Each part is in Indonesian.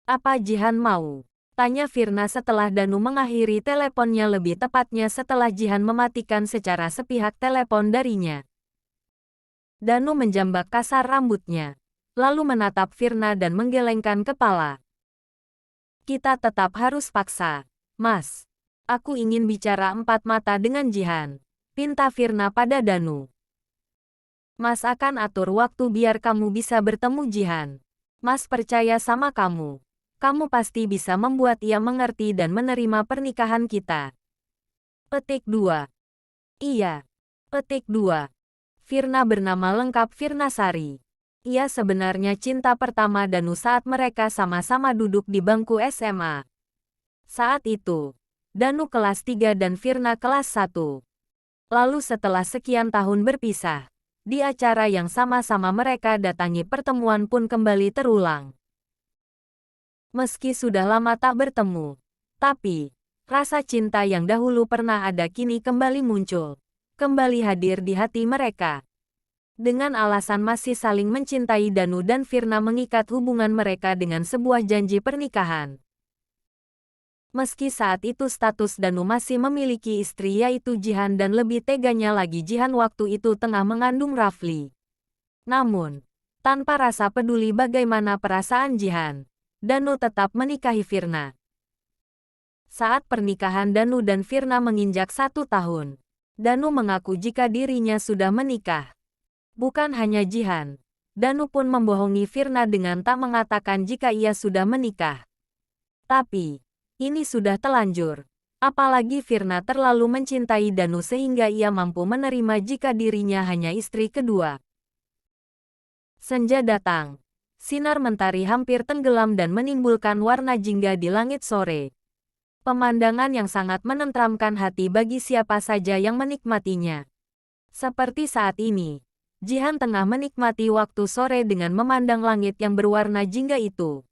Apa Jihan mau? Tanya Firna setelah Danu mengakhiri teleponnya, lebih tepatnya setelah Jihan mematikan secara sepihak telepon darinya. Danu menjambak kasar rambutnya, lalu menatap Firna dan menggelengkan kepala. Kita tetap harus paksa, Mas. Aku ingin bicara empat mata dengan Jihan, pinta Firna pada Danu. Mas akan atur waktu biar kamu bisa bertemu Jihan. Mas percaya sama kamu. Kamu pasti bisa membuat ia mengerti dan menerima pernikahan kita. Petik 2. Iya. Petik 2. Firna bernama lengkap Firna Sari. Ia sebenarnya cinta pertama Danu saat mereka sama-sama duduk di bangku SMA. Saat itu, Danu kelas 3 dan Firna kelas 1. Lalu setelah sekian tahun berpisah, di acara yang sama-sama mereka datangi, pertemuan pun kembali terulang. Meski sudah lama tak bertemu, tapi rasa cinta yang dahulu pernah ada kini kembali muncul, kembali hadir di hati mereka. Dengan alasan masih saling mencintai, Danu dan Firna mengikat hubungan mereka dengan sebuah janji pernikahan. Meski saat itu status Danu masih memiliki istri yaitu Jihan, dan lebih teganya lagi Jihan waktu itu tengah mengandung Rafli. Namun, tanpa rasa peduli bagaimana perasaan Jihan, Danu tetap menikahi Firna. Saat pernikahan Danu dan Firna menginjak 1 tahun, Danu mengaku jika dirinya sudah menikah. Bukan hanya Jihan, Danu pun membohongi Firna dengan tak mengatakan jika ia sudah menikah. Tapi, ini sudah telanjur. Apalagi Firna terlalu mencintai Danu sehingga ia mampu menerima jika dirinya hanya istri kedua. Senja datang. Sinar mentari hampir tenggelam dan menimbulkan warna jingga di langit sore. Pemandangan yang sangat menenteramkan hati bagi siapa saja yang menikmatinya. Seperti saat ini, Jihan tengah menikmati waktu sore dengan memandang langit yang berwarna jingga itu.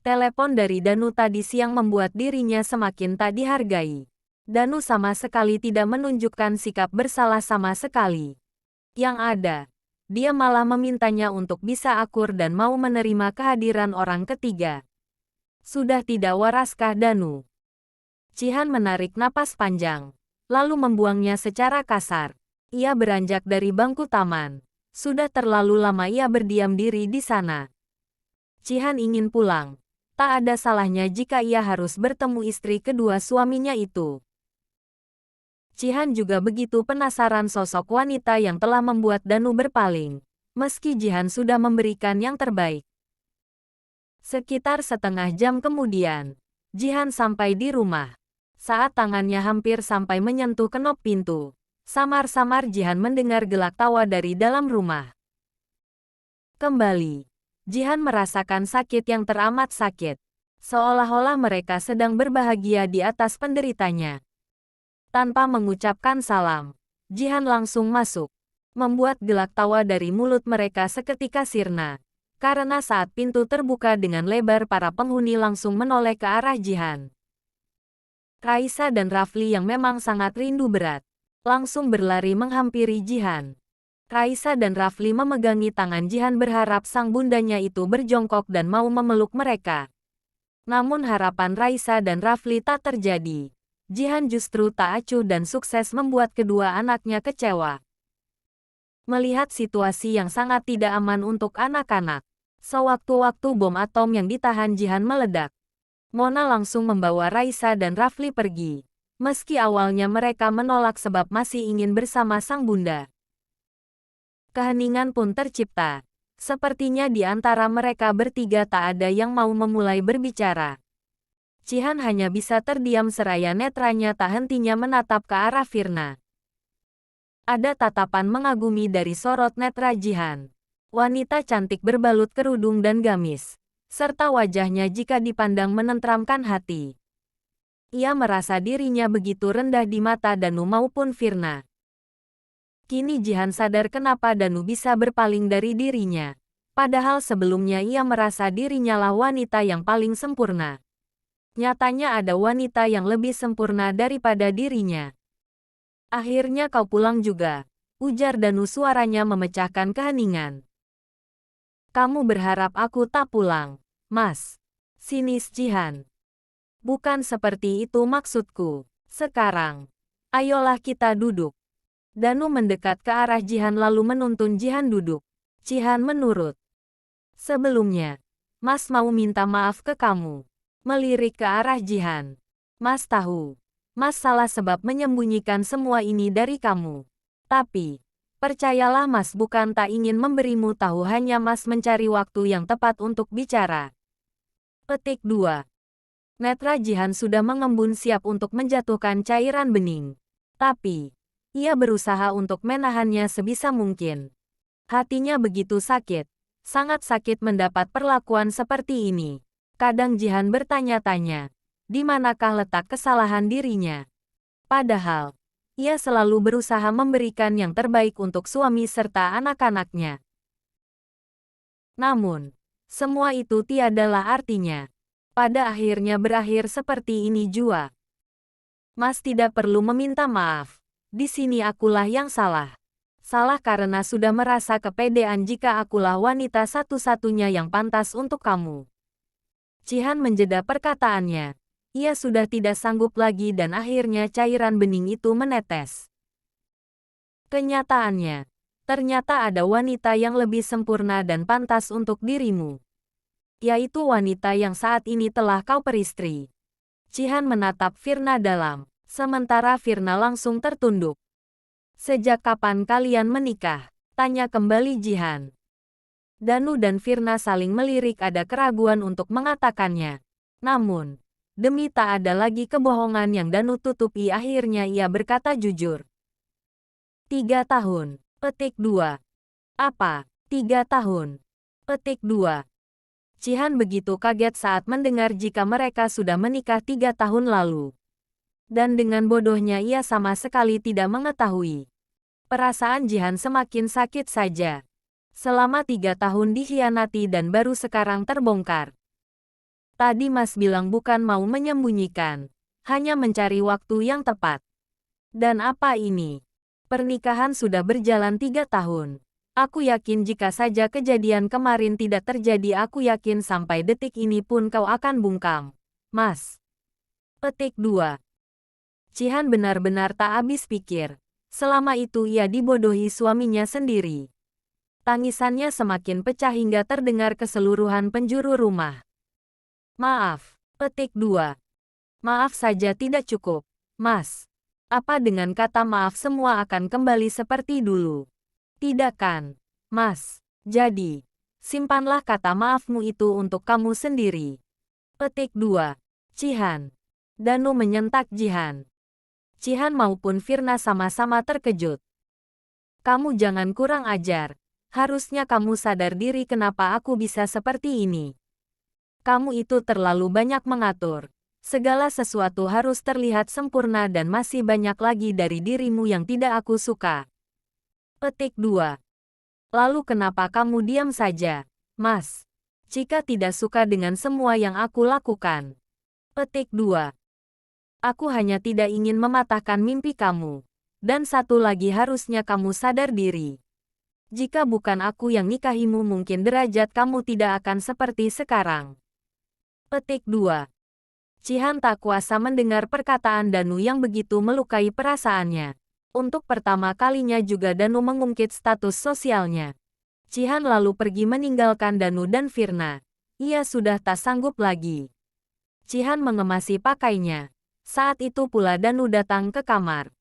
Telepon dari Danu tadi siang membuat dirinya semakin tak dihargai. Danu sama sekali tidak menunjukkan sikap bersalah sama sekali. Yang ada, dia malah memintanya untuk bisa akur dan mau menerima kehadiran orang ketiga. Sudah tidak waraskah Danu? Jihan menarik napas panjang, lalu membuangnya secara kasar. Ia beranjak dari bangku taman. Sudah terlalu lama ia berdiam diri di sana. Jihan ingin pulang. Tak ada salahnya jika ia harus bertemu istri kedua suaminya itu. Jihan juga begitu penasaran sosok wanita yang telah membuat Danu berpaling. Meski Jihan sudah memberikan yang terbaik. Sekitar setengah jam kemudian, Jihan sampai di rumah. Saat tangannya hampir sampai menyentuh kenop pintu, samar-samar Jihan mendengar gelak tawa dari dalam rumah. Kembali, Jihan merasakan sakit yang teramat sakit. Seolah-olah mereka sedang berbahagia di atas penderitanya. Tanpa mengucapkan salam, Jihan langsung masuk, membuat gelak tawa dari mulut mereka seketika sirna. Karena saat pintu terbuka dengan lebar, para penghuni langsung menoleh ke arah Jihan. Raisa dan Rafli yang memang sangat rindu berat, langsung berlari menghampiri Jihan. Raisa dan Rafli memegangi tangan Jihan berharap sang bundanya itu berjongkok dan mau memeluk mereka. Namun harapan Raisa dan Rafli tak terjadi. Jihan justru tak acuh dan sukses membuat kedua anaknya kecewa. Melihat situasi yang sangat tidak aman untuk anak-anak, sewaktu-waktu bom atom yang ditahan Jihan meledak, Mona langsung membawa Raisa dan Rafli pergi. Meski awalnya mereka menolak sebab masih ingin bersama sang bunda. Keheningan pun tercipta. Sepertinya di antara mereka bertiga tak ada yang mau memulai berbicara. Jihan hanya bisa terdiam seraya netranya tak hentinya menatap ke arah Firna. Ada tatapan mengagumi dari sorot netra Jihan. Wanita cantik berbalut kerudung dan gamis, serta wajahnya jika dipandang menenteramkan hati. Ia merasa dirinya begitu rendah di mata Danu maupun Firna. Kini Jihan sadar kenapa Danu bisa berpaling dari dirinya. Padahal sebelumnya ia merasa dirinya lah wanita yang paling sempurna. Nyatanya ada wanita yang lebih sempurna daripada dirinya. Akhirnya kau pulang juga, ujar Danu, suaranya memecahkan keheningan. Kamu berharap aku tak pulang? Mas. Sinis Jihan. Bukan seperti itu maksudku. Sekarang, ayolah kita duduk. Danu mendekat ke arah Jihan lalu menuntun Jihan duduk. Jihan menurut. Sebelumnya, Mas mau minta maaf ke kamu. Melirik ke arah Jihan. Mas tahu, Mas salah sebab menyembunyikan semua ini dari kamu. Tapi, percayalah Mas bukan tak ingin memberimu tahu, hanya Mas mencari waktu yang tepat untuk bicara. Petik 2. Netra Jihan sudah mengembun siap untuk menjatuhkan cairan bening. Tapi, ia berusaha untuk menahannya sebisa mungkin. Hatinya begitu sakit. Sangat sakit mendapat perlakuan seperti ini. Kadang Jihan bertanya-tanya, di manakah letak kesalahan dirinya? Padahal, ia selalu berusaha memberikan yang terbaik untuk suami serta anak-anaknya. Namun, semua itu tiadalah artinya. Pada akhirnya berakhir seperti ini jua. Mas tidak perlu meminta maaf. Di sini akulah yang salah. Salah karena sudah merasa kepedean jika akulah wanita satu-satunya yang pantas untuk kamu. Jihan menjeda perkataannya. Ia sudah tidak sanggup lagi dan akhirnya cairan bening itu menetes. Kenyataannya, ternyata ada wanita yang lebih sempurna dan pantas untuk dirimu. Yaitu wanita yang saat ini telah kau peristri. Jihan menatap Firna dalam, sementara Firna langsung tertunduk. Sejak kapan kalian menikah? Tanya kembali Jihan. Danu dan Firna saling melirik, ada keraguan untuk mengatakannya. Namun, demi tak ada lagi kebohongan yang Danu tutupi, akhirnya ia berkata jujur. 3 tahun. Petik 2. Apa? 3 tahun. Petik 2. Jihan begitu kaget saat mendengar jika mereka sudah menikah 3 tahun lalu. Dan dengan bodohnya ia sama sekali tidak mengetahui. Perasaan Jihan semakin sakit saja. Selama 3 tahun dikhianati dan baru sekarang terbongkar. Tadi Mas bilang bukan mau menyembunyikan, hanya mencari waktu yang tepat. Dan apa ini? Pernikahan sudah berjalan 3 tahun. Aku yakin jika saja kejadian kemarin tidak terjadi, aku yakin sampai detik ini pun kau akan bungkam, Mas. Petik 2. Jihan benar-benar tak habis pikir. Selama itu ia dibodohi suaminya sendiri. Tangisannya semakin pecah hingga terdengar ke seluruhan penjuru rumah. Maaf. Petik 2. Maaf saja tidak cukup, Mas. Apa dengan kata maaf semua akan kembali seperti dulu? Tidak kan, Mas? Jadi, simpanlah kata maafmu itu untuk kamu sendiri. Petik 2. Jihan. Danu menyentak Jihan. Jihan maupun Firna sama-sama terkejut. Kamu jangan kurang ajar. Harusnya kamu sadar diri kenapa aku bisa seperti ini. Kamu itu terlalu banyak mengatur. Segala sesuatu harus terlihat sempurna dan masih banyak lagi dari dirimu yang tidak aku suka. Petik 2. Lalu kenapa kamu diam saja, Mas? Jika tidak suka dengan semua yang aku lakukan. Petik 2. Aku hanya tidak ingin mematahkan mimpi kamu. Dan satu lagi, harusnya kamu sadar diri. Jika bukan aku yang nikahimu, mungkin derajat kamu tidak akan seperti sekarang. Petik 2. Jihan tak kuasa mendengar perkataan Danu yang begitu melukai perasaannya. Untuk pertama kalinya juga Danu mengungkit status sosialnya. Jihan lalu pergi meninggalkan Danu dan Firna. Ia sudah tak sanggup lagi. Jihan mengemasi pakainya. Saat itu pula Danu datang ke kamar.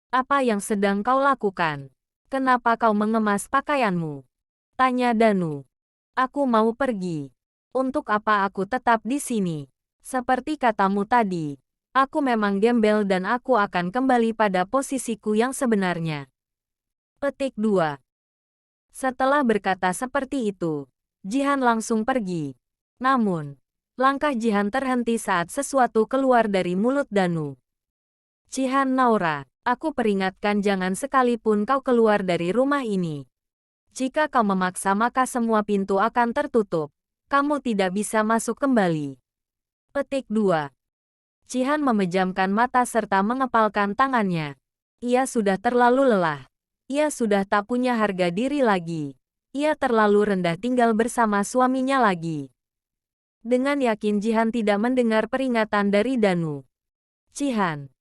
Apa yang sedang kau lakukan? Kenapa kau mengemas pakaianmu? Tanya Danu. Aku mau pergi. Untuk apa aku tetap di sini? Seperti katamu tadi, aku memang gembel dan aku akan kembali pada posisiku yang sebenarnya. Petik 2. Setelah berkata seperti itu, Jihan langsung pergi. Namun, langkah Jihan terhenti saat sesuatu keluar dari mulut Danu. Jihan Naura, aku peringatkan jangan sekalipun kau keluar dari rumah ini. Jika kau memaksa maka semua pintu akan tertutup. Kamu tidak bisa masuk kembali. Petik 2. Jihan memejamkan mata serta mengepalkan tangannya. Ia sudah terlalu lelah. Ia sudah tak punya harga diri lagi. Ia terlalu rendah tinggal bersama suaminya lagi. Dengan yakin Jihan tidak mendengar peringatan dari Danu. Cihan.